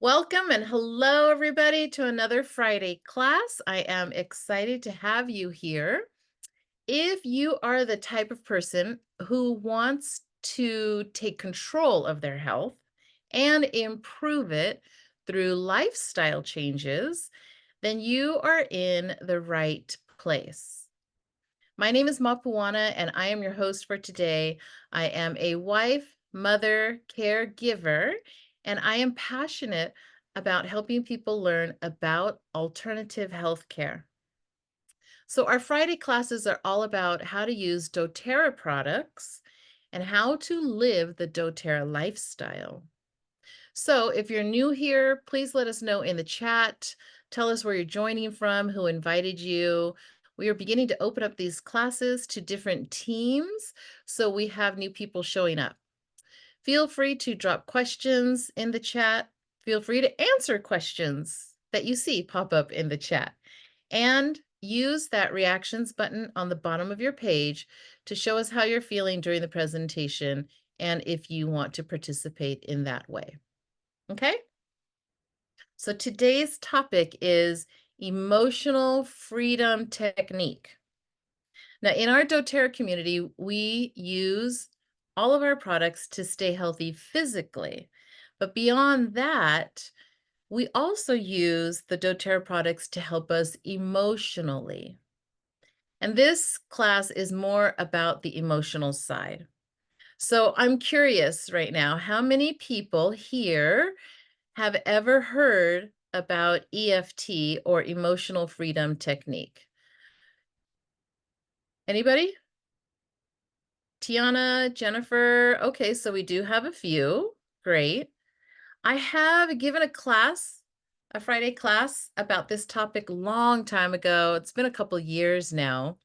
Welcome and hello, everybody, to another Friday class. I am excited to have you here. If you are the type of person who wants to take control of their health and improve it through lifestyle changes, then you are in the right place. My name is Mapuana, and I am your host for today. I am a wife, mother, caregiver, and I am passionate about helping people learn about alternative healthcare. So, our Friday classes are all about how to use doTERRA products and how to live the doTERRA lifestyle. So, if you're new here, please let us know in the chat. Tell us where you're joining from, who invited you. We are beginning to open up these classes to different teams, so we have new people showing up. Feel free to drop questions in the chat. Feel free to answer questions that you see pop up in the chat. And use that reactions button on the bottom of your page to show us how you're feeling during the presentation and if you want to participate in that way. Okay? So today's topic is emotional freedom technique. Now, in our doTERRA community, we use all of our products to stay healthy physically. But beyond that, we also use the doTERRA products to help us emotionally. And this class is more about the emotional side. So I'm curious right now, how many people here have ever heard about EFT or emotional freedom technique? Anybody? Tiana, Jennifer. Okay, so we do have a few. Great. I have given a class, a Friday class about this topic long time ago. It's been a couple years now.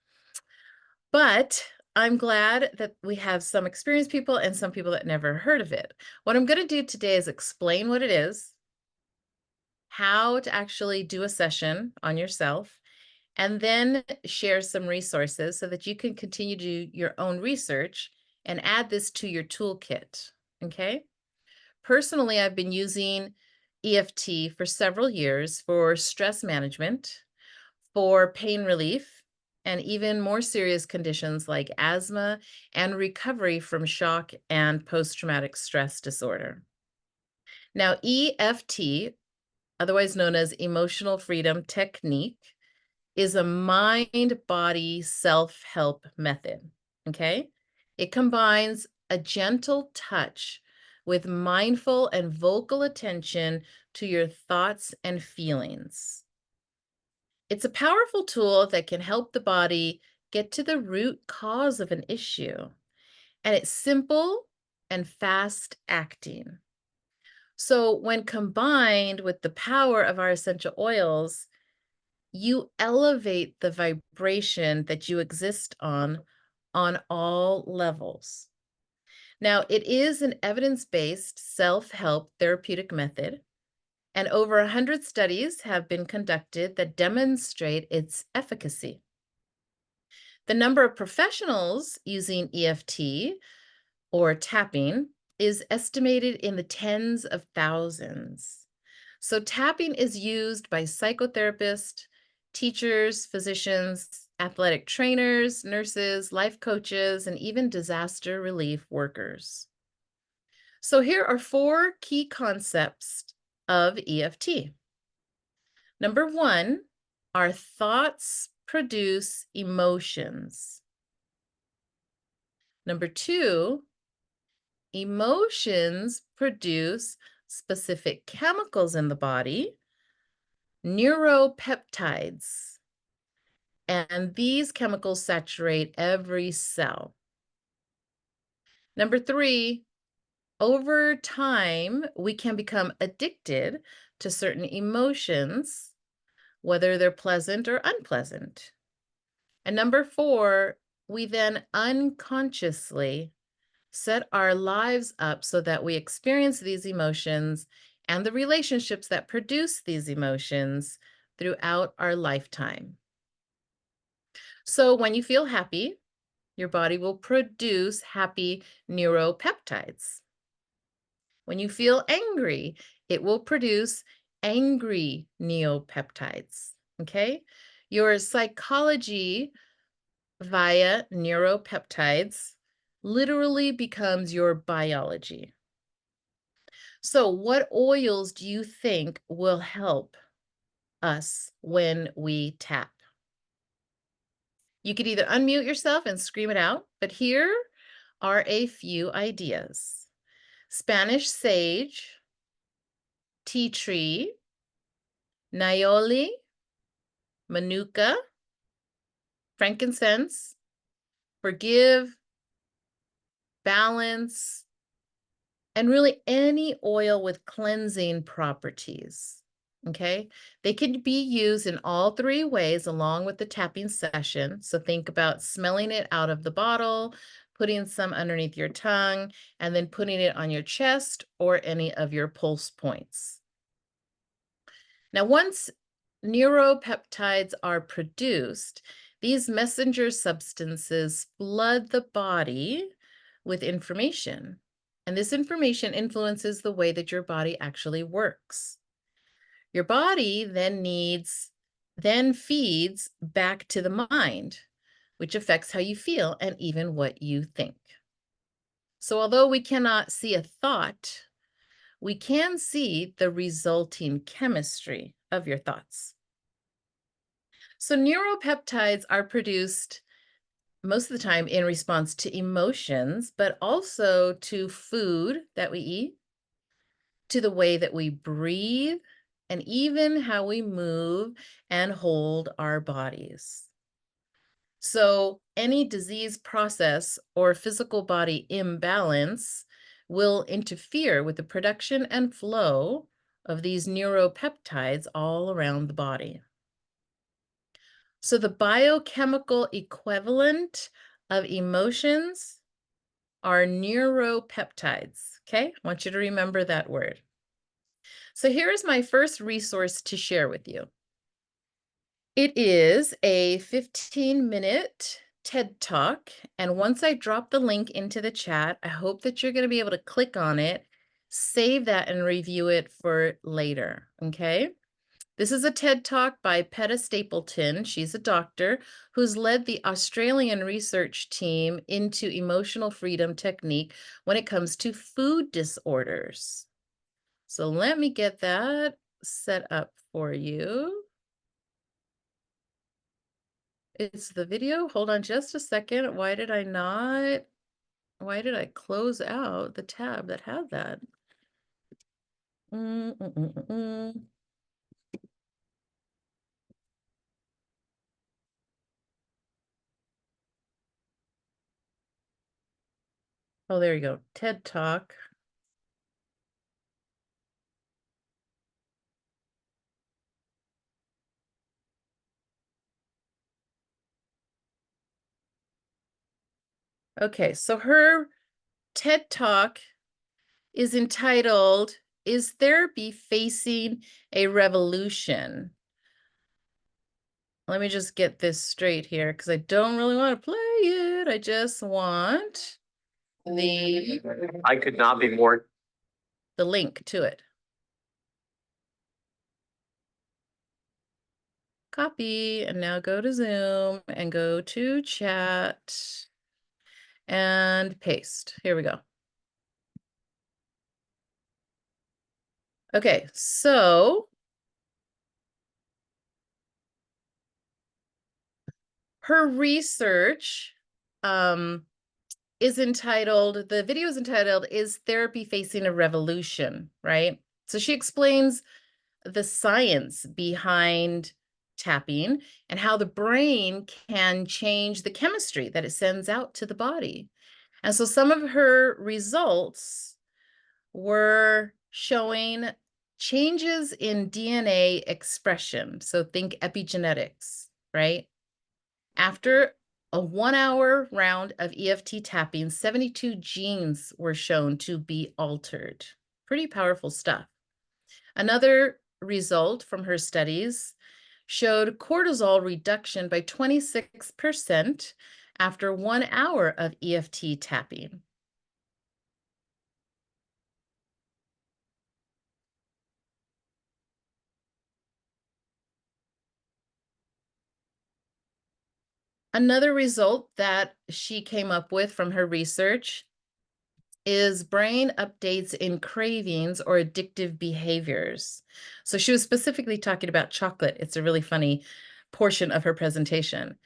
But I'm glad that we have some experienced people and some people that never heard of it. What I'm going to do today is explain what it is, how to actually do a session on yourself, and then share some resources so that you can continue to do your own research and add this to your toolkit. Okay. Personally, I've been using EFT for several years for stress management, for pain relief, and even more serious conditions like asthma and recovery from shock and post traumatic stress disorder. Now, EFT, otherwise known as Emotional Freedom Technique, is a mind body self help method. Okay. It combines a gentle touch with mindful and vocal attention to your thoughts and feelings. It's a powerful tool that can help the body get to the root cause of an issue. And it's simple and fast acting. So, when combined with the power of our essential oils, you elevate the vibration that you exist on all levels. Now, it is an evidence-based self-help therapeutic method, and over 100 studies have been conducted that demonstrate its efficacy. The number of professionals using EFT or tapping is estimated in the tens of thousands. So, tapping is used by psychotherapists, teachers, physicians, athletic trainers, nurses, life coaches, and even disaster relief workers. So, here are four key concepts of EFT. Number one, our thoughts produce emotions. Number two, emotions produce specific chemicals in the body, neuropeptides, and these chemicals saturate every cell. Number three, over time, we can become addicted to certain emotions, whether they're pleasant or unpleasant. And number four, we then unconsciously set our lives up so that we experience these emotions and the relationships that produce these emotions throughout our lifetime. So when you feel happy, your body will produce happy neuropeptides. When you feel angry, it will produce angry neopeptides. Okay? Your psychology via neuropeptides literally becomes your biology. So, what oils do you think will help us when we tap? You could either unmute yourself and scream it out, but here are a few ideas: Spanish sage, tea tree, Naioli, manuka, frankincense, forgive, balance, and really any oil with cleansing properties. Okay, they can be used in all three ways along with the tapping session. So think about smelling it out of the bottle, putting some underneath your tongue, and then putting it on your chest or any of your pulse points. Now, once neuropeptides are produced, these messenger substances flood the body with information. And this information influences the way that your body actually works. Your body then feeds back to the mind, which affects how you feel and even what you think. So although we cannot see a thought, we can see the resulting chemistry of your thoughts. So neuropeptides are produced most of the time in response to emotions, but also to food that we eat, to the way that we breathe, and even how we move and hold our bodies. So any disease process or physical body imbalance will interfere with the production and flow of these neuropeptides all around the body. So the biochemical equivalent of emotions are neuropeptides. Okay, I want you to remember that word. So here is my first resource to share with you. It is a 15-minute TED Talk. And once I drop the link into the chat, I hope that you're going to be able to click on it, save that, and review it for later. Okay. This is a TED Talk by Peta Stapleton. She's a doctor who's led the Australian research team into emotional freedom technique when it comes to food disorders. So let me get that set up for you. It's the video. Hold on just a second. Why did I close out the tab that had that? Oh, there you go. TED Talk. Okay, so her TED Talk is entitled, "Is Therapy Facing a Revolution?" Let me just get this straight here because I don't really want to play it. I just want I could not be more. the link to it. Copy, and now go to Zoom and go to chat and paste. Here we go. Okay, so her research is entitled, the video is entitled, "Is Therapy Facing a Revolution?" Right? So she explains the science behind tapping and how the brain can change the chemistry that it sends out to the body. And so some of her results were showing changes in DNA expression. So think epigenetics, right? After a 1-hour round of EFT tapping, 72 genes were shown to be altered. Pretty powerful stuff. Another result from her studies showed cortisol reduction by 26% after 1 hour of EFT tapping. Another result that she came up with from her research is brain updates in cravings or addictive behaviors. So she was specifically talking about chocolate. It's a really funny portion of her presentation.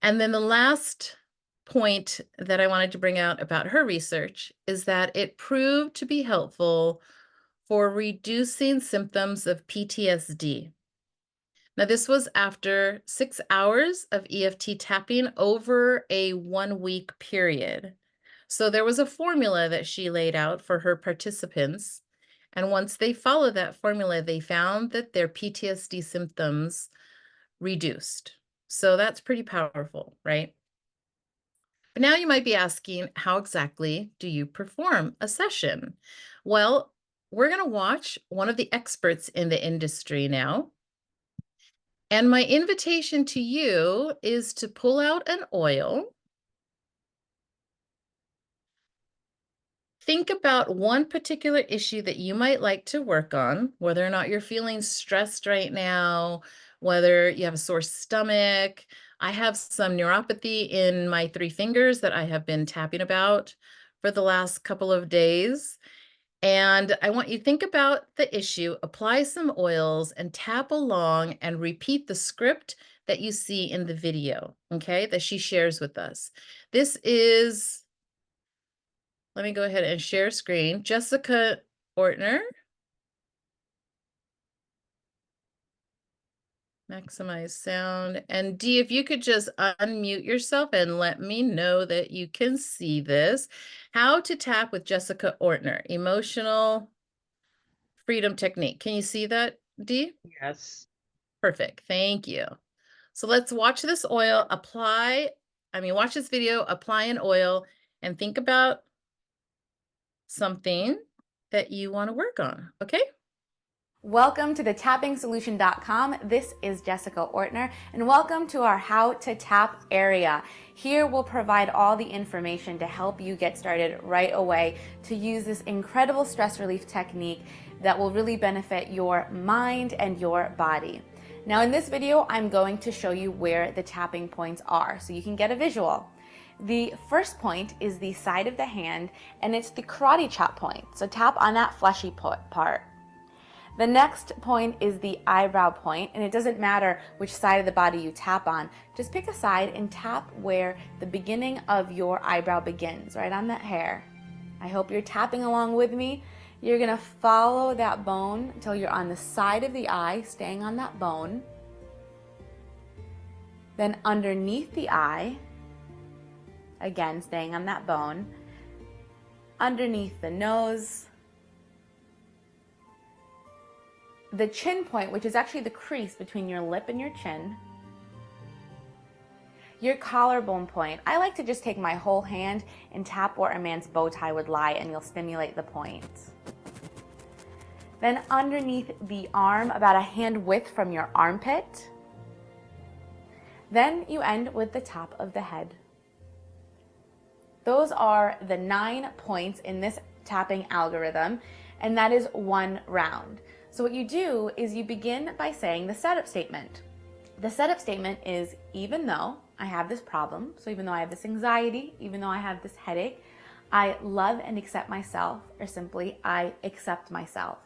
And then the last point that I wanted to bring out about her research is that it proved to be helpful for reducing symptoms of PTSD. Now, this was after 6 hours of EFT tapping over a 1 week period. So there was a formula that she laid out for her participants. And once they followed that formula, they found that their PTSD symptoms reduced. So that's pretty powerful, right? But now you might be asking, how exactly do you perform a session? Well, we're going to watch one of the experts in the industry now. And my invitation to you is to pull out an oil. Think about one particular issue that you might like to work on, whether or not you're feeling stressed right now, whether you have a sore stomach. I have some neuropathy in my 3 fingers that I have been tapping about for the last couple of days. And I want you to think about the issue, apply some oils, and tap along and repeat the script that you see in the video, okay, that she shares with us. This is, let me go ahead and share screen, Jessica Ortner. Maximize sound. And Dee, if you could just unmute yourself and let me know that you can see this. How to tap with Jessica Ortner, emotional freedom technique. Can you see that, Dee? Yes. Perfect. Thank you. So let's watch this oil, watch this video, apply an oil, and think about something that you want to work on, okay? Welcome to the tappingsolution.com. This is Jessica Ortner, and welcome to our How to Tap area. Here we'll provide all the information to help you get started right away to use this incredible stress relief technique that will really benefit your mind and your body. Now in this video, I'm going to show you where the tapping points are so you can get a visual. The first point is the side of the hand, and it's the karate chop point. So tap on that fleshy part. The next point is the eyebrow point, and it doesn't matter which side of the body you tap on. Just pick a side and tap where the beginning of your eyebrow begins, right on that hair. I hope you're tapping along with me. You're gonna follow that bone until you're on the side of the eye, staying on that bone. Then underneath the eye, again, staying on that bone. Underneath the nose. The chin point, which is actually the crease between your lip and your chin. Your collarbone point. I like to just take my whole hand and tap where a man's bow tie would lie, and you'll stimulate the point. Then underneath the arm, about a hand width from your armpit. Then you end with the top of the head. Those are the 9 points in this tapping algorithm, and that is 1 round. So what you do is you begin by saying the setup statement. The setup statement is, even though I have this problem, so even though I have this anxiety, even though I have this headache, I love and accept myself, or simply, I accept myself.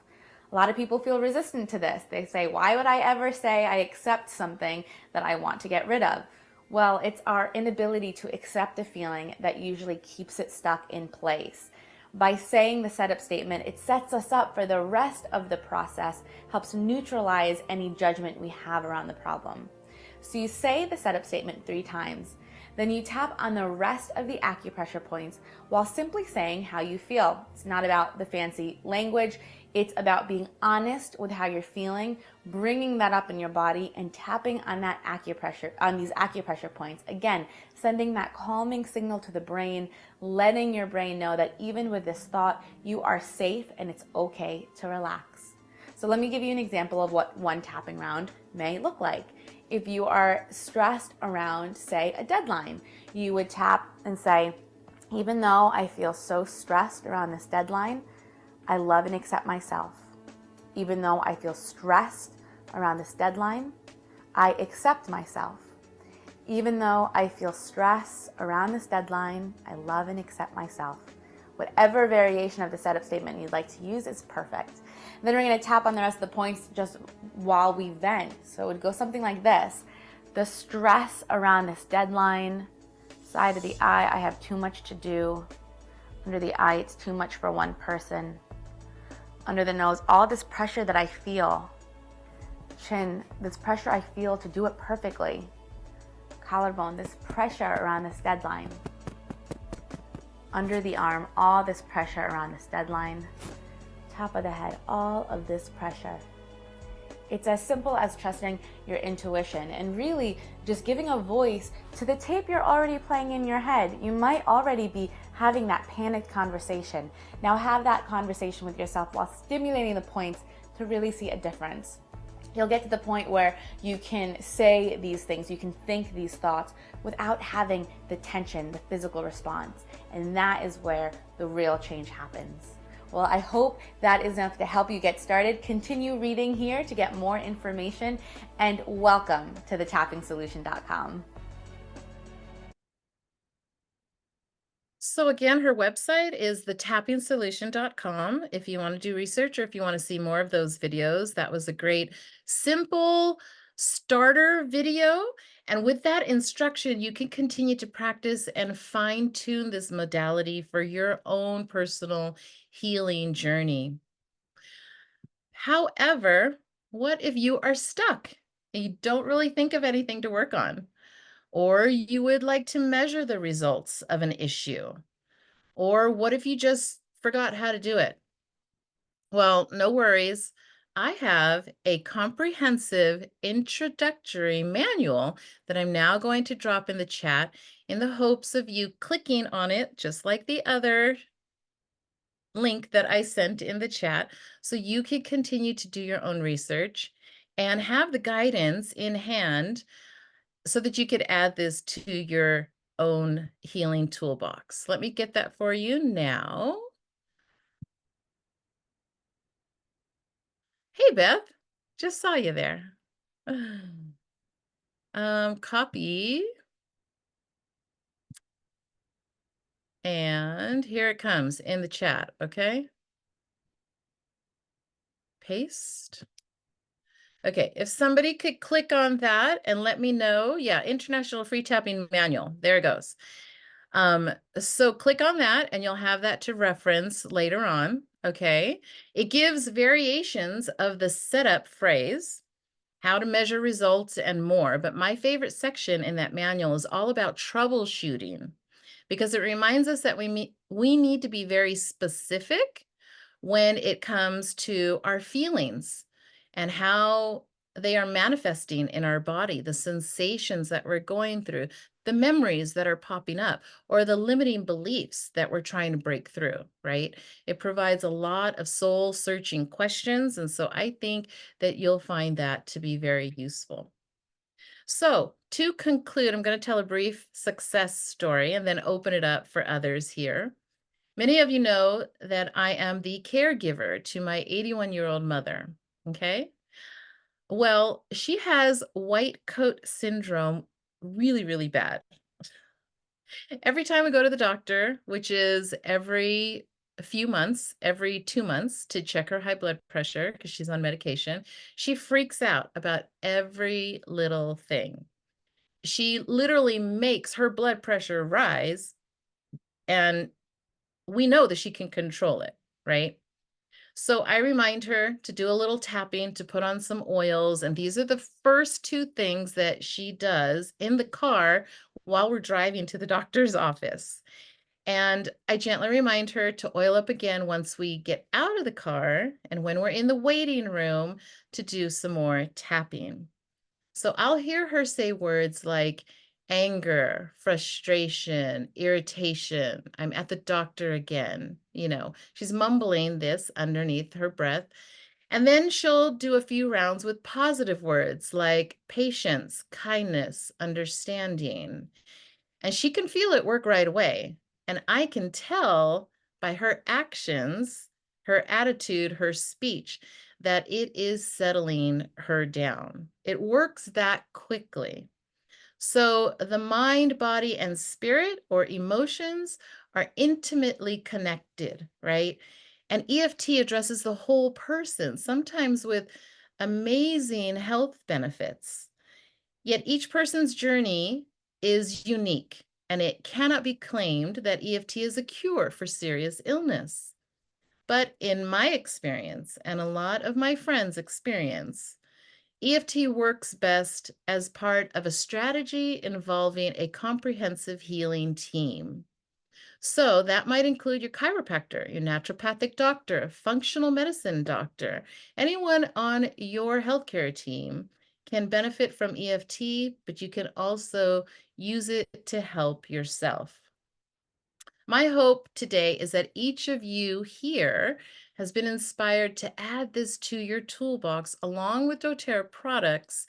A lot of people feel resistant to this. They say, why would I ever say I accept something that I want to get rid of? Well, it's our inability to accept a feeling that usually keeps it stuck in place. By saying the setup statement, it sets us up for the rest of the process, helps neutralize any judgment we have around the problem. So you say the setup statement 3 times, then you tap on the rest of the acupressure points while simply saying how you feel. It's not about the fancy language, it's about being honest with how you're feeling, bringing that up in your body and tapping on that acupressure, on these acupressure points. Again, sending that calming signal to the brain, letting your brain know that even with this thought, you are safe and it's okay to relax. So let me give you an example of what one tapping round may look like. If you are stressed around, say, a deadline, you would tap and say, even though I feel so stressed around this deadline, I love and accept myself. Even though I feel stressed around this deadline, I accept myself. Even though I feel stress around this deadline, I love and accept myself. Whatever variation of the setup statement you'd like to use is perfect. And then we're going to tap on the rest of the points just while we vent. So it would go something like this. The stress around this deadline. Side of the eye, I have too much to do. Under the eye, it's too much for one person. Under the nose, all this pressure that I feel. Chin, this pressure I feel to do it perfectly. Collarbone, this pressure around this deadline. Under the arm, all this pressure around this deadline. Top of the head, all of this pressure. It's as simple as trusting your intuition and really just giving a voice to the tape you're already playing in your head. You might already be having that panicked conversation. Now have that conversation with yourself while stimulating the points to really see a difference. You'll get to the point where you can say these things, you can think these thoughts without having the tension, the physical response. And that is where the real change happens. Well, I hope that is enough to help you get started. Continue reading here to get more information, and welcome to thetappingsolution.com. So again, her website is thetappingsolution.com. If you want to do research or if you want to see more of those videos, that was a great, simple starter video. And with that instruction, you can continue to practice and fine tune this modality for your own personal healing journey. However, what if you are stuck and you don't really think of anything to work on? Or you would like to measure the results of an issue? Or what if you just forgot how to do it? Well, no worries. I have a comprehensive introductory manual that I'm now going to drop in the chat in the hopes of you clicking on it, just like the other link that I sent in the chat, so you can continue to do your own research and have the guidance in hand so that you could add this to your own healing toolbox. Let me get that for you now. Hey, Beth, just saw you there. Copy. And here it comes in the chat, okay? Paste. Okay, if somebody could click on that and let me know. Yeah, International Free Tapping Manual. There it goes. So click on that and you'll have that to reference later on, okay? It gives variations of the setup phrase, how to measure results, and more. But my favorite section in that manual is all about troubleshooting, because it reminds us that we need to be very specific when it comes to our feelings and how they are manifesting in our body, the sensations that we're going through, the memories that are popping up, or the limiting beliefs that we're trying to break through, right? It provides a lot of soul-searching questions, and so I think that you'll find that to be very useful. So to conclude, I'm going to tell a brief success story and then open it up for others here. Many of you know that I am the caregiver to my 81-year-old mother, okay? Well, she has white coat syndrome really, really bad. Every time we go to the doctor, which is every few months, every 2 months, to check her high blood pressure because she's on medication, she freaks out about every little thing. She literally makes her blood pressure rise, and we know that she can control it, right? So I remind her to do a little tapping, to put on some oils. And these are the first two things that she does in the car while we're driving to the doctor's office. And I gently remind her to oil up again once we get out of the car and when we're in the waiting room to do some more tapping. So I'll hear her say words like anger, frustration, irritation. I'm at the doctor again. You know, she's mumbling this underneath her breath. And then she'll do a few rounds with positive words like patience, kindness, understanding. And she can feel it work right away. And I can tell by her actions, her attitude, her speech, that it is settling her down. It works that quickly. So the mind, body, and spirit or emotions are intimately connected, right? And EFT addresses the whole person, sometimes with amazing health benefits. Yet each person's journey is unique, and it cannot be claimed that EFT is a cure for serious illness. But in my experience, and a lot of my friends' experience, EFT works best as part of a strategy involving a comprehensive healing team. So that might include your chiropractor, your naturopathic doctor, functional medicine doctor. Anyone on your healthcare team can benefit from EFT, but you can also use it to help yourself. My hope today is that each of you here has been inspired to add this to your toolbox along with doTERRA products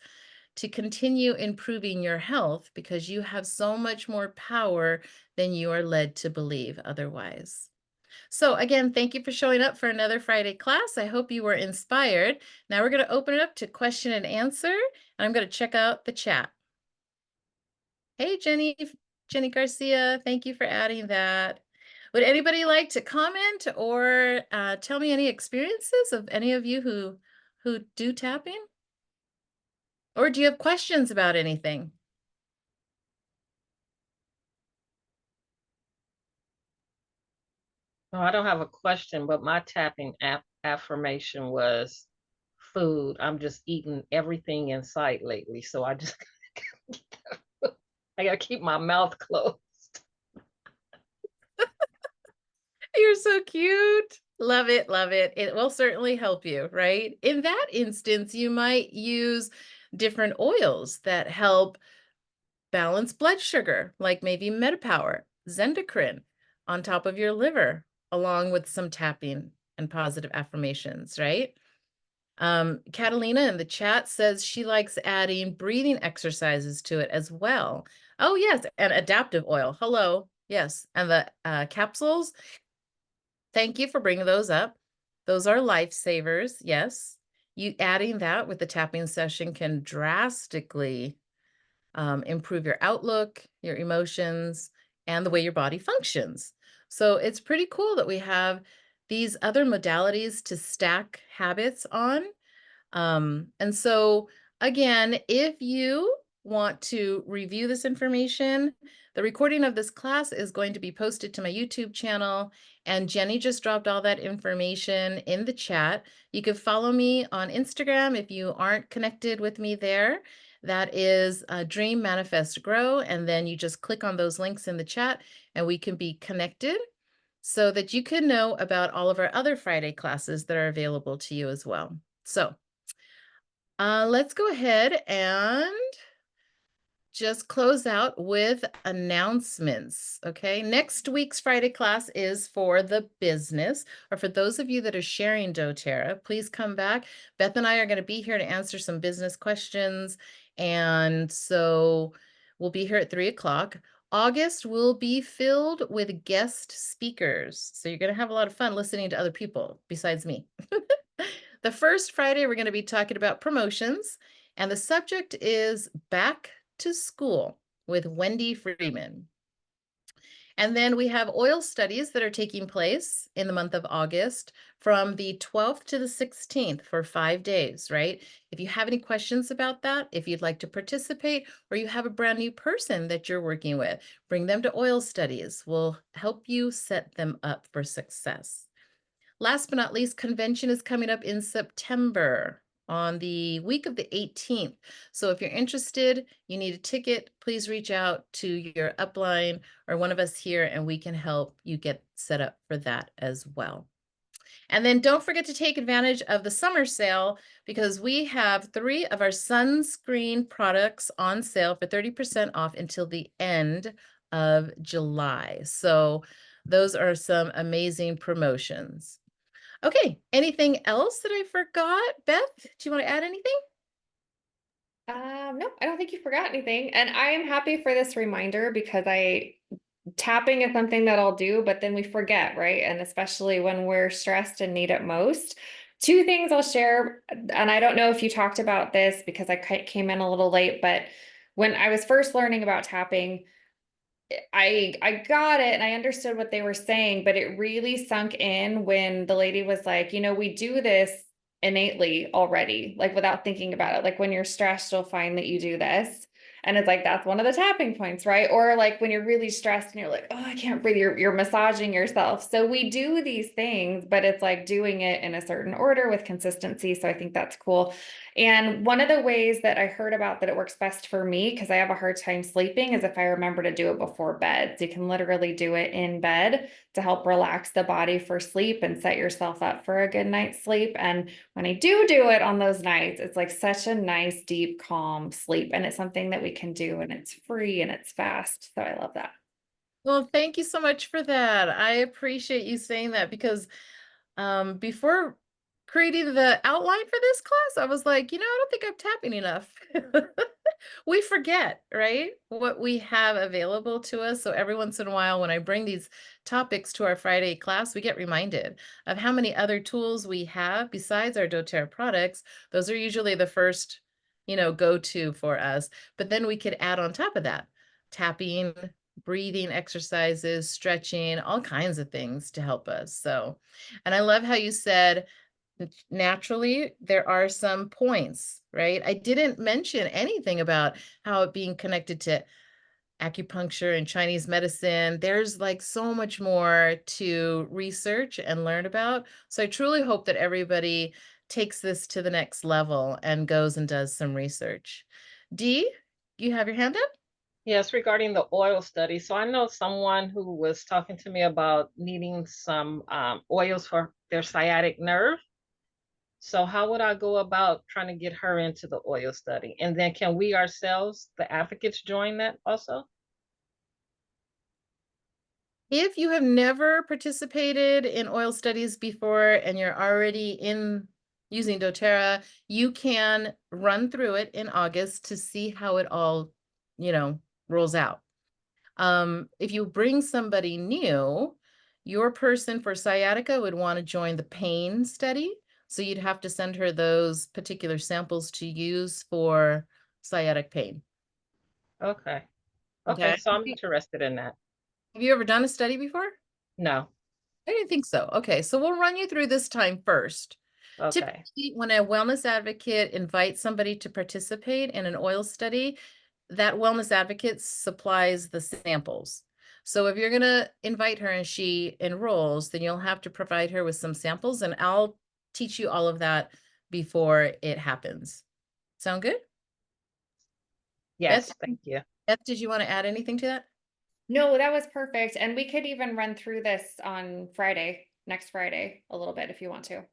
to continue improving your health, because you have so much more power than you are led to believe otherwise. So again, thank you for showing up for another Friday class. I hope you were inspired. Now we're going to open it up to question and answer, and I'm going to check out the chat. Hey, Jenny Garcia, thank you for adding that. Would anybody like to comment or tell me any experiences of any of you who do tapping? Or do you have questions about anything? No, I don't have a question, but my tapping affirmation was food. I'm just eating everything in sight lately, so I just I gotta keep my mouth closed. You're so cute. Love it, love it. It will certainly help you, right? In that instance, you might use different oils that help balance blood sugar, like maybe MetaPower, Zendocrine, on top of your liver, along with some tapping and positive affirmations, right? Catalina in the chat says she likes adding breathing exercises to it as well. Oh, yes, and adaptive oil. Hello. Yes, and the capsules. Thank you for bringing those up. Those are lifesavers. Yes. You adding that with the tapping session can drastically improve your outlook, your emotions, and the way your body functions. So it's pretty cool that we have these other modalities to stack habits on. And so, again, if you want to review this information, the recording of this class is going to be posted to my YouTube channel, and Jenny just dropped all that information in the chat. You can follow me on Instagram if you aren't connected with me there. That is Dream, Manifest, Grow, and then you just click on those links in the chat and we can be connected so that you can know about all of our other Friday classes that are available to you as well. So let's go ahead and just close out with announcements. Okay, next week's Friday class is for the business, or for those of you that are sharing doTERRA, please come back. Beth and I are going to be here to answer some business questions, and so we'll be here at 3 o'clock. August will be filled with guest speakers, so you're going to have a lot of fun listening to other people besides me. The first Friday, we're going to be talking about promotions, and the subject is back to school with Wendy Freeman. And then we have oil studies that are taking place in the month of August from the 12th to the 16th for 5 days, right? If you have any questions about that, if you'd like to participate, or you have a brand new person that you're working with, bring them to oil studies. We'll help you set them up for success. Last but not least, convention is coming up in September on the week of the 18th. So if you're interested, you need a ticket, please reach out to your upline or one of us here and we can help you get set up for that as well. And then don't forget to take advantage of the summer sale, because we have 3 of our sunscreen products on sale for 30% off until the end of July. So those are some amazing promotions. Okay, anything else that I forgot? Beth, do you want to add anything? No, I don't think you forgot anything. And I am happy for this reminder, because tapping is something that I'll do, but then we forget, right? And especially when we're stressed and need it most. 2 things I'll share, and I don't know if you talked about this because I came in a little late, but when I was first learning about tapping, I got it and I understood what they were saying, but it really sunk in when the lady was like, you know, we do this innately already, like without thinking about it. Like when you're stressed, you'll find that you do this. And it's like that's one of the tapping points, right? Or like when you're really stressed and you're like, oh, I can't breathe, you're massaging yourself. So we do these things, but it's like doing it in a certain order with consistency. So I think that's cool. And one of the ways that I heard about that it works best for me, because I have a hard time sleeping, is if I remember to do it before bed. So you can literally do it in bed to help relax the body for sleep and set yourself up for a good night's sleep. And when I do it on those nights, it's like such a nice, deep, calm sleep. And it's something that we can do and it's free and it's fast. So I love that. Well, thank you so much for that. I appreciate you saying that because before creating the outline for this class, I was like, you know, I don't think I'm tapping enough. We forget, right? What we have available to us. So every once in a while, when I bring these topics to our Friday class, we get reminded of how many other tools we have besides our doTERRA products. Those are usually the first, go-to for us. But then we could add on top of that, tapping, breathing exercises, stretching, all kinds of things to help us. So, and I love how you said, naturally, there are some points, right? I didn't mention anything about how it being connected to acupuncture and Chinese medicine. There's like so much more to research and learn about. So I truly hope that everybody takes this to the next level and goes and does some research. Dee, you have your hand up? Yes, regarding the oil study. So I know someone who was talking to me about needing some oils for their sciatic nerve. So how would I go about trying to get her into the oil study? And then can we ourselves, the advocates, join that also? If you have never participated in oil studies before and you're already in using doTERRA, you can run through it in August to see how it all, rolls out. If you bring somebody new, your person for sciatica would want to join the pain study. So you'd have to send her those particular samples to use for sciatic pain. Okay. Okay, Okay. so I'm interested in that. Have you ever done a study before? No. I didn't think so. Okay, so we'll run you through this time first. Okay. Typically, when a wellness advocate invites somebody to participate in an oil study, that wellness advocate supplies the samples. So if you're going to invite her and she enrolls, then you'll have to provide her with some samples, and I'll teach you all of that before it happens. Sound good? Yes, Beth, thank you. Beth, did you want to add anything to that? No, that was perfect. And we could even run through this on Friday, next Friday, a little bit if you want to.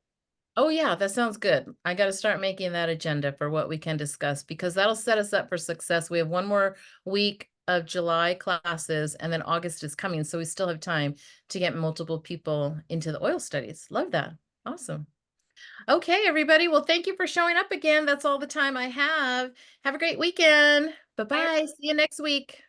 Oh yeah, that sounds good. I got to start making that agenda for what we can discuss because that'll set us up for success. We have one more week of July classes and then August is coming. So we still have time to get multiple people into the oil studies. Love that. Awesome. Okay, everybody. Well, thank you for showing up again. That's all the time I have. Have a great weekend. Bye-bye. See you next week.